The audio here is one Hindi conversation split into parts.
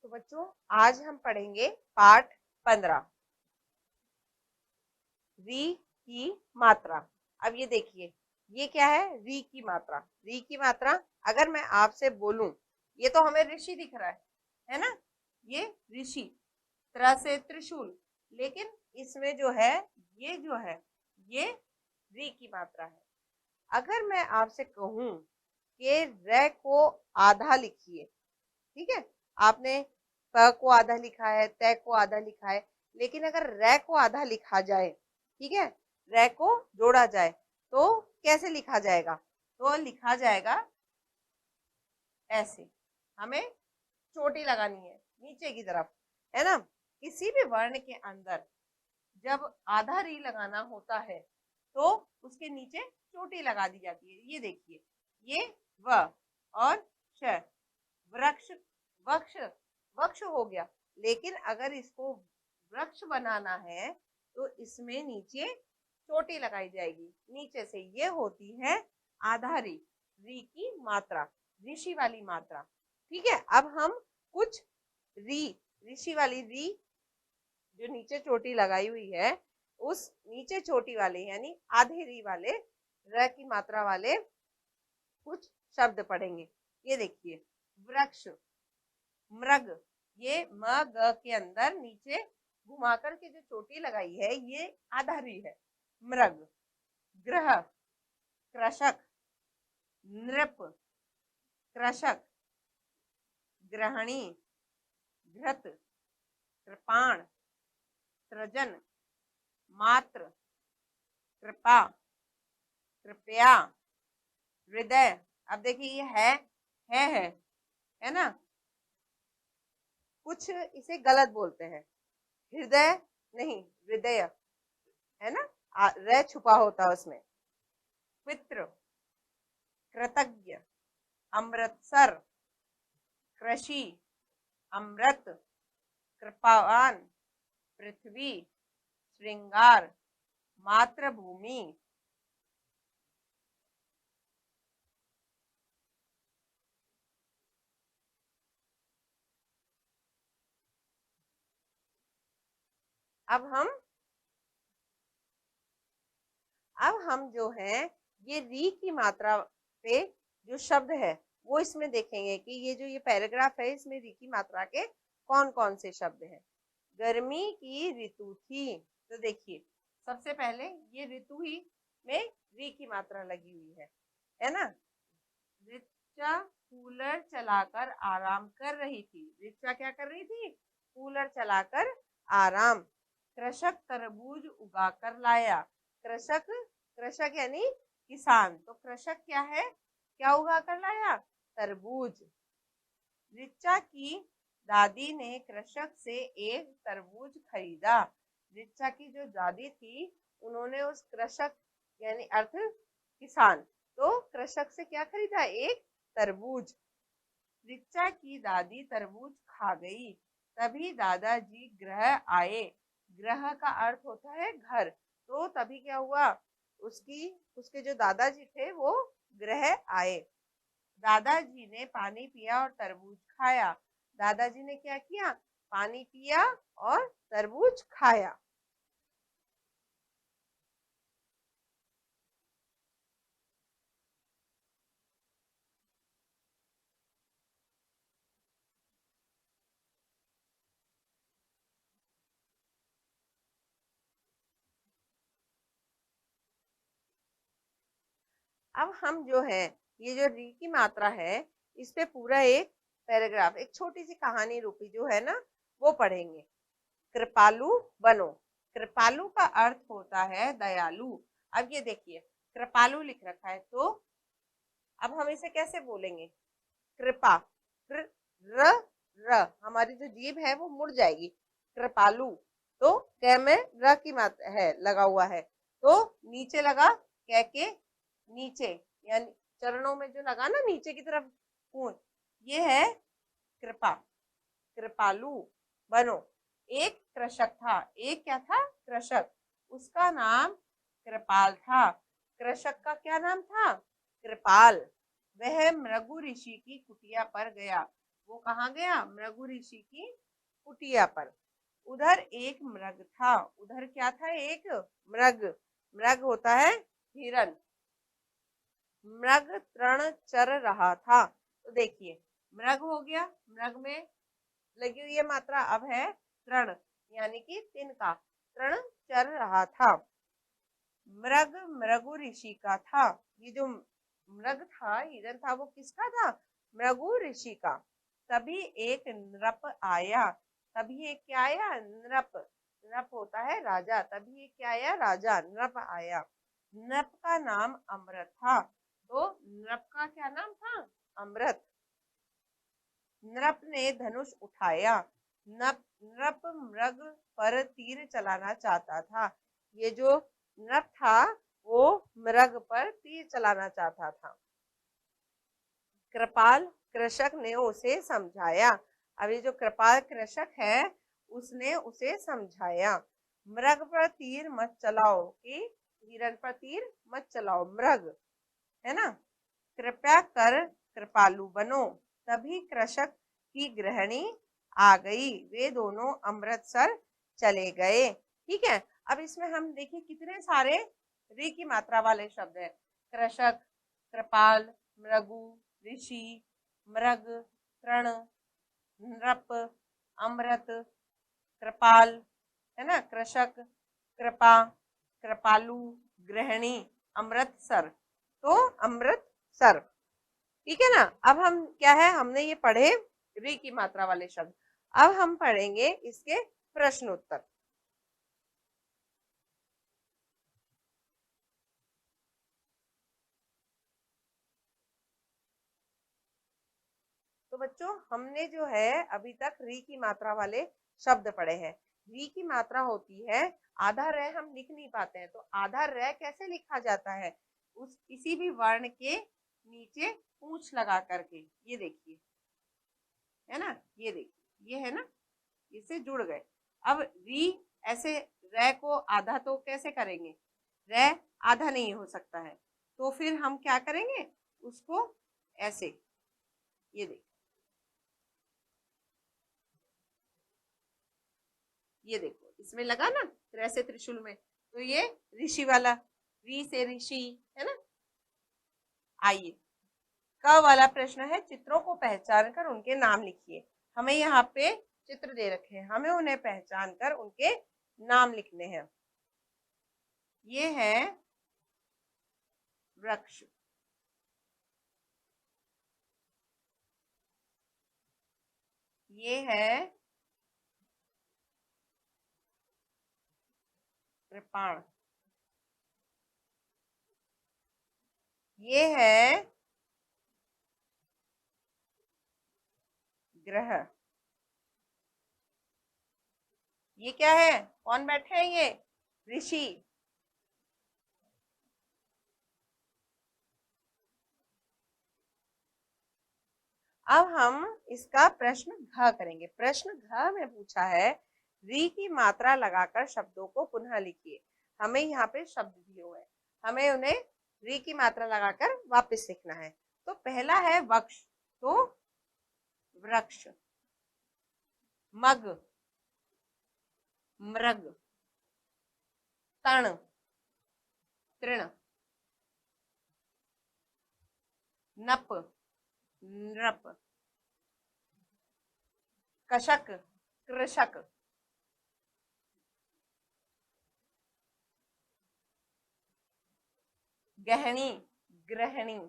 तो बच्चों आज हम पढ़ेंगे पाठ 15 री की मात्रा। अब ये देखिए, ये क्या है? री की मात्रा। री की मात्रा अगर मैं आपसे बोलूं, ये तो हमें ऋषि दिख रहा है ना? ये ऋषि, तरह से त्रिशूल, लेकिन इसमें जो है ये जो है ये री की मात्रा है। अगर मैं आपसे कहूं कि र को आधा लिखिए, ठीक है, आपने प को आधा लिखा है, त को आधा लिखा है, लेकिन अगर र को आधा लिखा जाए, ठीक है, र को जोड़ा जाए तो कैसे लिखा जाएगा? तो लिखा जाएगा ऐसे। हमें चोटी लगानी है नीचे की तरफ, है ना? किसी भी वर्ण के अंदर जब आधा री लगाना होता है तो उसके नीचे चोटी लगा दी जाती है। ये देखिए, ये व और श, वृक्ष, वक्ष, वक्ष हो गया। लेकिन अगर इसको वृक्ष बनाना है तो इसमें नीचे चोटी लगाई जाएगी नीचे से। ये होती है आधा री, री की मात्रा, ऋषि वाली मात्रा। ठीक है, अब हम कुछ री, ऋषि वाली री जो नीचे चोटी लगाई हुई है, उस नीचे चोटी वाले यानी आधे री वाले र की मात्रा वाले कुछ शब्द पढ़ेंगे। ये देखिए, वृक्ष, मृग, ये म ग के अंदर नीचे घुमा करके जो चोटी लगाई है ये आधा री है, मृग। ग्रह, कृषक, नृप, कृषक, ग्रहणी, घृत, कृपाण, सृजन, मात्र, कृपा, कृपया, हृदय। अब देखिए ये है ना? कुछ इसे गलत बोलते हैं, हृदय नहीं, हृदय है ना, र छुपा होता है उसमें। पितृ, कृतज्ञ, अमृतसर, कृषि, अमृत, कृपावान, पृथ्वी, श्रृंगार, मातृभूमि। अब हम जो है ये री की मात्रा पे जो शब्द है वो इसमें देखेंगे कि ये जो ये पैराग्राफ है इसमें री की मात्रा के कौन कौन से शब्द हैं। गर्मी की ऋतु थी, तो देखिए सबसे पहले ये ऋतु ही में री की मात्रा लगी हुई है ना? ऋचा कूलर चलाकर आराम कर रही थी। ऋचा क्या कर रही थी? कूलर चलाकर आराम। कृषक तरबूज उगा कर लाया। कृषक, कृषक यानी किसान, तो कृषक क्या है? क्या उगा कर लाया? तरबूज। ऋचा की दादी ने कृषक से एक तरबूज खरीदा। ऋचा की जो दादी थी उन्होंने उस कृषक यानी अर्थ किसान, तो कृषक से क्या खरीदा? एक तरबूज। ऋचा की दादी तरबूज खा गई, तभी दादाजी गृह आए। गृह का अर्थ होता है घर, तो तभी क्या हुआ? उसके जो दादाजी थे वो गृह आए। दादाजी ने पानी पिया और तरबूज खाया। दादाजी ने क्या किया? पानी पिया और तरबूज खाया। अब हम जो है ये जो री की मात्रा है इस पे पूरा एक पैराग्राफ, एक छोटी सी कहानी रूपी जो है ना वो पढ़ेंगे। कृपालु बनो। कृपालु का अर्थ होता है दयालु। अब ये देखिए, कृपालु लिख रखा है, तो अब हम इसे कैसे बोलेंगे? कृपा, कृ, र, र, हमारी जो जीभ है वो मुड़ जाएगी। कृपालु, तो कै में र की मात्रा है लगा हुआ है, तो नीचे लगा, कै के नीचे यानी चरणों में जो लगा ना नीचे की तरफ पूर्ण, ये है कृपा। कृपालु बनो। एक कृषक था। एक क्या था? कृषक। उसका नाम कृपाल था। कृषक का क्या नाम था? कृपाल। वह मृगु ऋषि की कुटिया पर गया। वो कहाँ गया? मृगु ऋषि की कुटिया पर। उधर एक मृग था। उधर क्या था? एक मृग। मृग होता है हिरन। मृग तृण चर रहा था। तो देखिए, मृग हो गया, मृग में लगी हुई है मात्रा, अब है तृण यानी कि तिनका। तृण चर रहा था। मृग मृगु ऋषि का था। ये जो मृग था, हिरन था, वो किसका था? मृगु ऋषि का। तभी एक नृप आया। तभी एक क्या आया? नृप। नृप होता है राजा। तभी एक क्या आया? राजा। नृप आया। नृप का नाम अमृत था। तो नृप का क्या नाम था? अमृत। नृप ने धनुष उठाया। नृप मृग पर तीर चलाना चाहता था। ये जो नृप था वो मृग पर तीर चलाना चाहता था। कृपाल कृषक ने उसे समझाया। अभी जो कृपाल कृषक है उसने उसे समझाया, मृग पर तीर मत चलाओ, कि हिरन पर तीर मत चलाओ, मृग है ना। कृपया कर कृपालु बनो। तभी कृषक की गृहिणी आ गई। वे दोनों अमृतसर चले गए। ठीक है। अब इसमें हम देखिए कितने सारे री की मात्रा वाले शब्द हैं। कृषक, कृपाल, मृगु, ऋषि, मृग, तृण, नृप, अमृत, कृपाल, है ना, कृषक, कृपा, कृपालु, गृहिणी, अमृतसर। तो अमृतसर। ठीक है ना। अब हम क्या है, हमने ये पढ़े री की मात्रा वाले शब्द। अब हम पढ़ेंगे इसके प्रश्न उत्तर। तो बच्चों, हमने जो है अभी तक री की मात्रा वाले शब्द पढ़े हैं। री की मात्रा होती है, आधा र हम लिख नहीं पाते हैं, तो आधा र कैसे लिखा जाता है? उस किसी भी वर्ण के नीचे पूंछ लगा करके। ये देखिए, है ना, ये देखिए, ये है ना, इससे जुड़ गए। अब री ऐसे र को आधा तो कैसे करेंगे? र आधा नहीं हो सकता है, तो फिर हम क्या करेंगे उसको? ऐसे, ये देखिए, ये देखो, इसमें लगा ना त्र से त्रिशूल में, तो ये ऋषि वाला, री से ऋषि, है ना। आइए, क वाला प्रश्न है, चित्रों को पहचान कर उनके नाम लिखिए। हमें यहाँ पे चित्र दे रखे हैं, हमें उन्हें पहचान कर उनके नाम लिखने हैं। ये है वृक्ष, ये है कृपाण, ये है ग्रह। ये क्या है? कौन बैठे हैं? ये ऋषि। अब हम इसका प्रश्न घ करेंगे। प्रश्न घ में पूछा है, री की मात्रा लगाकर शब्दों को पुनः लिखिए। हमें यहाँ पे शब्द दिए हुए हैं, हमें उन्हें री की मात्रा लगाकर वापस लिखना है। तो पहला है वृक्ष, तो वृक्ष, मग, मृग, तण, तृण, नप, नृप, कशक, कृषक, गहनी, गृहिणी।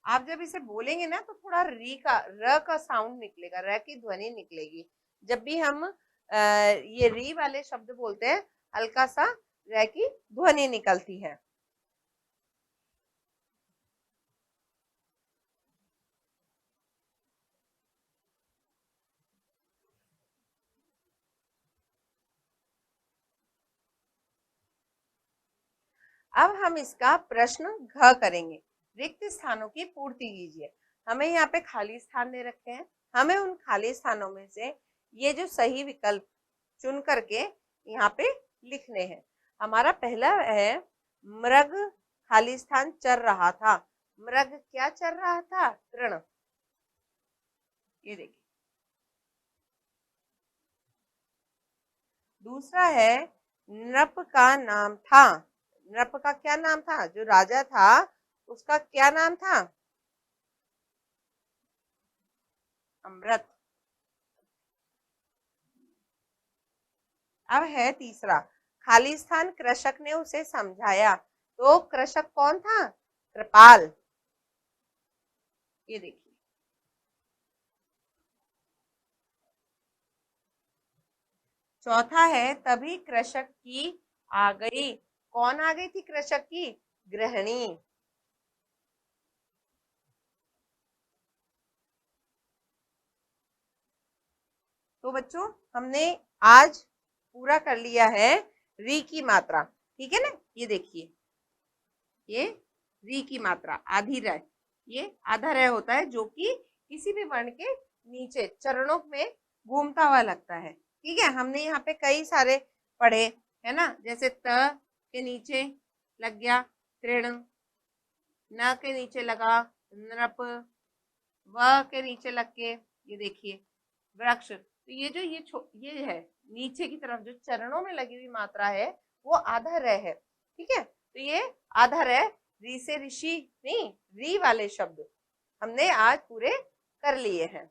आप जब इसे बोलेंगे ना तो थोड़ा री का, र का साउंड निकलेगा, र की ध्वनि निकलेगी। जब भी हम ये री वाले शब्द बोलते हैं, हल्का सा र की ध्वनि निकलती है। अब हम इसका प्रश्न घ करेंगे। रिक्त स्थानों की पूर्ति कीजिए। हमें यहाँ पे खाली स्थान दे रखे हैं, हमें उन खाली स्थानों में से ये जो सही विकल्प चुन करके यहाँ पे लिखने हैं। हमारा पहला है, मृग खाली स्थान चर रहा था। मृग क्या चर रहा था? तृण। ये देखिए। दूसरा है नृप का नाम था। नृप का क्या नाम था? जो राजा था उसका क्या नाम था? अमृत। अब है तीसरा, खाली स्थान कृषक ने उसे समझाया। तो कृषक कौन था? कृपाल। ये देखिए। चौथा है तभी कृषक की आ गई। कौन आ गई थी कृषक की? गृहिणी। तो बच्चों हमने आज पूरा कर लिया है री की मात्रा। ठीक है ना? ये देखिए, ये री की मात्रा आधी रह, ये आधा रह होता है जो कि किसी भी वर्ण के नीचे चरणों में घूमता हुआ लगता है। ठीक है, हमने यहाँ पे कई सारे पढ़े है ना, जैसे त के नीचे लग गया तृण, न के नीचे लगा नृप, व के नीचे लग के ये देखिए वृक्ष। तो ये जो ये है नीचे की तरफ जो चरणों में लगी हुई मात्रा है वो आधा रह है। ठीक है, तो ये आधा रह री से ऋषि नहीं री वाले शब्द हमने आज पूरे कर लिए हैं।